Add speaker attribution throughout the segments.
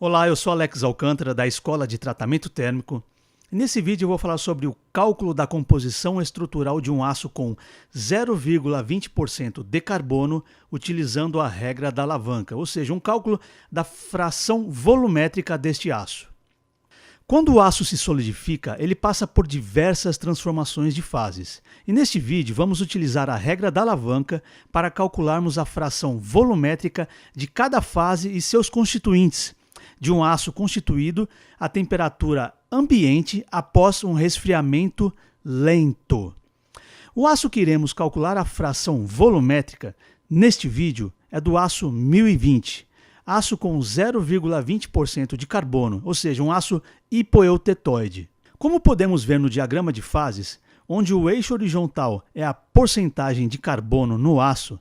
Speaker 1: Olá, eu sou Alex Alcântara, da Escola de Tratamento Térmico. Nesse vídeo eu vou falar sobre o cálculo da composição estrutural de um aço com 0,20% de carbono utilizando a regra da alavanca, ou seja, um cálculo da fração volumétrica deste aço. Quando o aço se solidifica, ele passa por diversas transformações de fases. E neste vídeo vamos utilizar a regra da alavanca para calcularmos a fração volumétrica de cada fase e seus constituintes de um aço constituído a temperatura ambiente após um resfriamento lento. O aço que iremos calcular a fração volumétrica neste vídeo é do aço 1020, aço com 0,20% de carbono, ou seja, um aço hipoeutetóide. Como podemos ver no diagrama de fases, onde o eixo horizontal é a porcentagem de carbono no aço,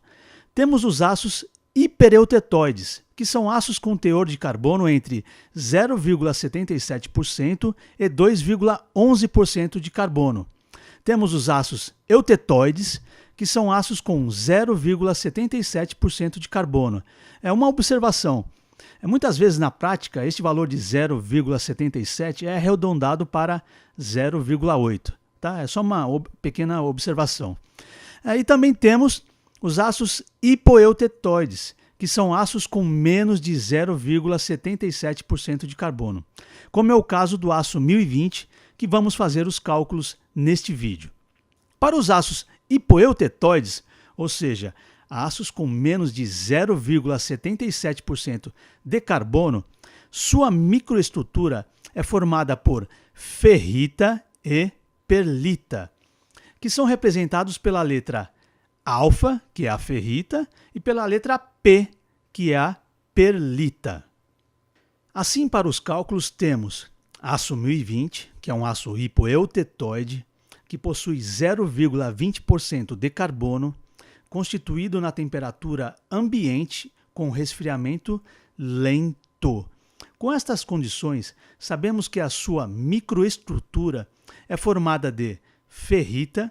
Speaker 1: temos os aços hipereutetóides, que são aços com teor de carbono entre 0,77% e 2,11% de carbono. Temos os aços eutetóides, que são aços com 0,77% de carbono. É uma observação. Muitas vezes na prática, este valor de 0,77 é arredondado para 0,8. Tá? É só uma pequena observação. E também temos os aços hipoeutetóides, que são aços com menos de 0,77% de carbono, como é o caso do aço 1020, que vamos fazer os cálculos neste vídeo. Para os aços hipoeutetóides, ou seja, aços com menos de 0,77% de carbono, sua microestrutura é formada por ferrita e perlita, que são representados pela letra alfa, que é a ferrita, e pela letra P, que é a perlita. Assim, para os cálculos, temos aço 1020, que é um aço hipoeutetóide, que possui 0,20% de carbono, constituído na temperatura ambiente com resfriamento lento. Com estas condições, sabemos que a sua microestrutura é formada de ferrita,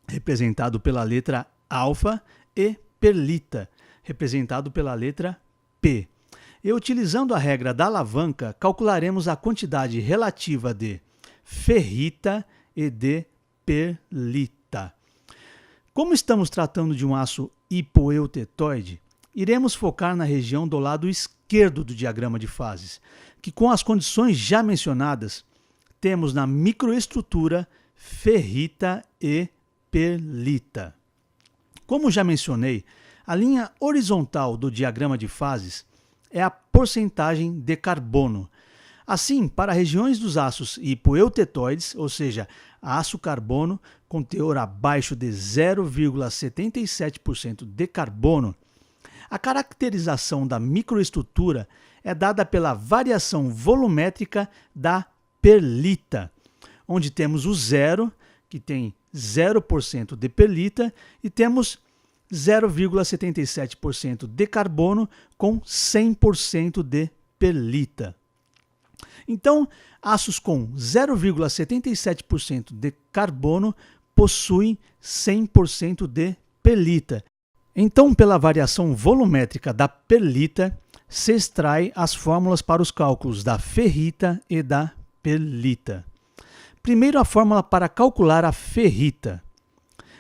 Speaker 1: representado pela letra alfa, e perlita, representado pela letra P. E utilizando a regra da alavanca, calcularemos a quantidade relativa de ferrita e de perlita. Como estamos tratando de um aço hipoeutetóide, iremos focar na região do lado esquerdo do diagrama de fases, que com as condições já mencionadas, temos na microestrutura ferrita e perlita. Como já mencionei, a linha horizontal do diagrama de fases é a porcentagem de carbono. Assim, para regiões dos aços hipoeutetóides, ou seja, aço carbono com teor abaixo de 0,77% de carbono, a caracterização da microestrutura é dada pela variação volumétrica da perlita, onde temos o zero, que tem 0% de perlita, e temos 0,77% de carbono com 100% de perlita. Então, aços com 0,77% de carbono possuem 100% de perlita. Então, pela variação volumétrica da perlita, se extrai as fórmulas para os cálculos da ferrita e da perlita. Primeiro, a fórmula para calcular a ferrita.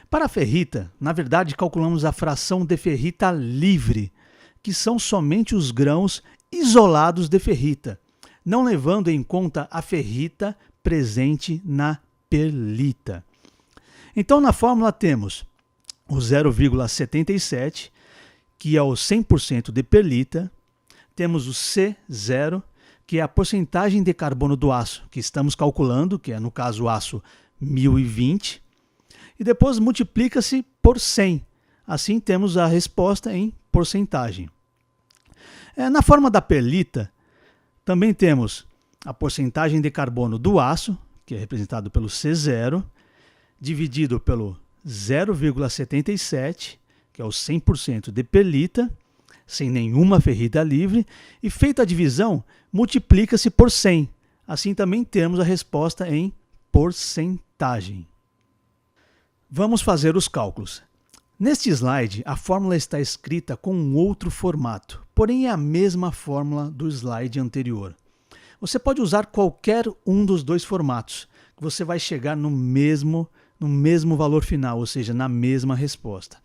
Speaker 1: Para a ferrita, na verdade, calculamos a fração de ferrita livre, que são somente os grãos isolados de ferrita, não levando em conta a ferrita presente na perlita. Então, na fórmula temos o 0,77, que é o 100% de perlita, temos o C0, que é a porcentagem de carbono do aço que estamos calculando, que é no caso o aço 1020, e depois multiplica-se por 100. Assim temos a resposta em porcentagem. Na forma da perlita, também temos a porcentagem de carbono do aço, que é representado pelo C0, dividido pelo 0,77, que é o 100% de perlita, sem nenhuma ferrita livre, e feita a divisão, multiplica-se por 100. Assim também temos a resposta em porcentagem. Vamos fazer os cálculos. Neste slide, a fórmula está escrita com um outro formato, porém é a mesma fórmula do slide anterior. Você pode usar qualquer um dos dois formatos, que você vai chegar no mesmo valor final, ou seja, na mesma resposta.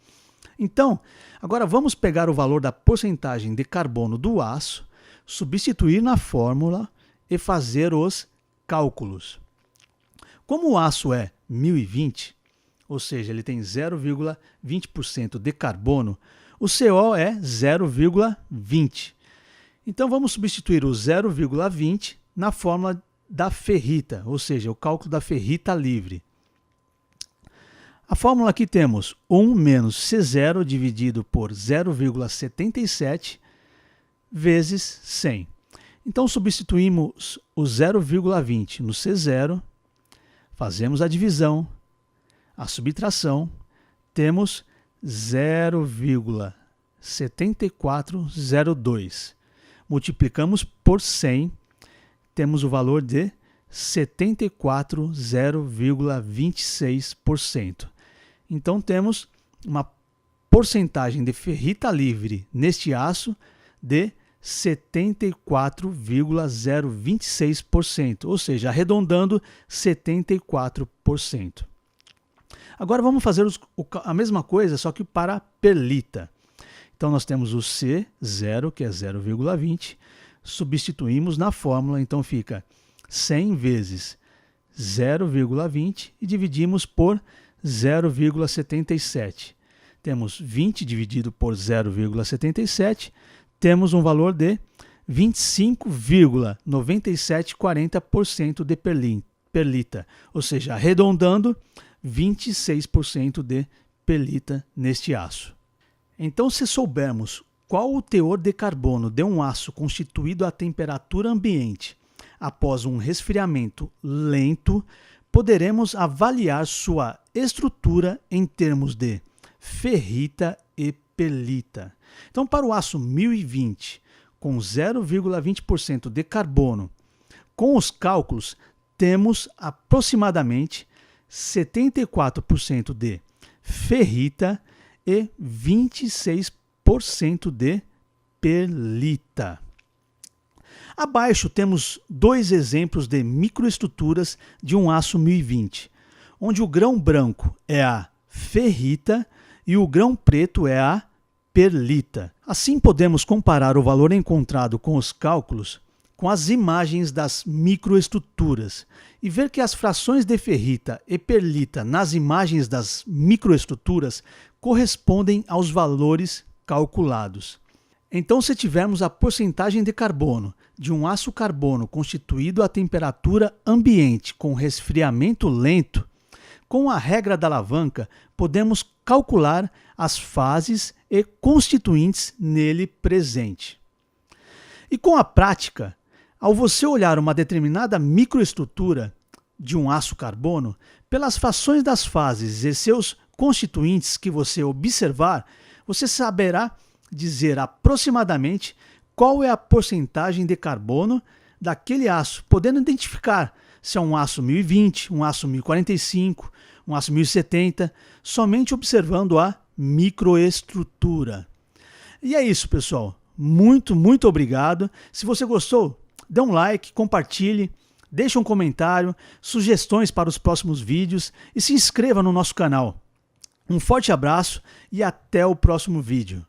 Speaker 1: Então, agora vamos pegar o valor da porcentagem de carbono do aço, substituir na fórmula e fazer os cálculos. Como o aço é 1020, ou seja, ele tem 0,20% de carbono, o CO é 0,20. Então vamos substituir o 0,20 na fórmula da ferrita, ou seja, o cálculo da ferrita livre. A fórmula aqui temos 1 menos C0 dividido por 0,77 vezes 100. Então substituímos o 0,20 no C0, fazemos a divisão, a subtração, temos 0,7402. Multiplicamos por 100, temos o valor de 74,026%. Então temos uma porcentagem de ferrita livre neste aço de 74,026%, ou seja, arredondando 74%. Agora vamos fazer a mesma coisa, só que para perlita. Então nós temos o C0, que é 0,20, substituímos na fórmula, então fica 100 vezes 0,20 e dividimos por 0,77. Temos 20 dividido por 0,77, temos um valor de 25,9740% de perlita, ou seja, arredondando 26% de perlita neste aço. Então, se soubermos qual o teor de carbono de um aço constituído a temperatura ambiente após um resfriamento lento, poderemos avaliar sua estrutura em termos de ferrita e perlita. Então, para o aço 1020, com 0,20% de carbono, com os cálculos, temos aproximadamente 74% de ferrita e 26% de perlita. Abaixo temos dois exemplos de microestruturas de um aço 1020, onde o grão branco é a ferrita e o grão preto é a perlita. Assim podemos comparar o valor encontrado com os cálculos com as imagens das microestruturas e ver que as frações de ferrita e perlita nas imagens das microestruturas correspondem aos valores calculados. Então, se tivermos a porcentagem de carbono de um aço carbono constituído a temperatura ambiente com resfriamento lento, com a regra da alavanca, podemos calcular as fases e constituintes nele presente. E com a prática, ao você olhar uma determinada microestrutura de um aço carbono, pelas frações das fases e seus constituintes que você observar, você saberá dizer aproximadamente qual é a porcentagem de carbono daquele aço, podendo identificar se é um aço 1020, um aço 1045, um aço 1070, somente observando a microestrutura. E é isso, pessoal. Muito obrigado. Se você gostou, dê um like, compartilhe, deixe um comentário, sugestões para os próximos vídeos e se inscreva no nosso canal. Um forte abraço e até o próximo vídeo.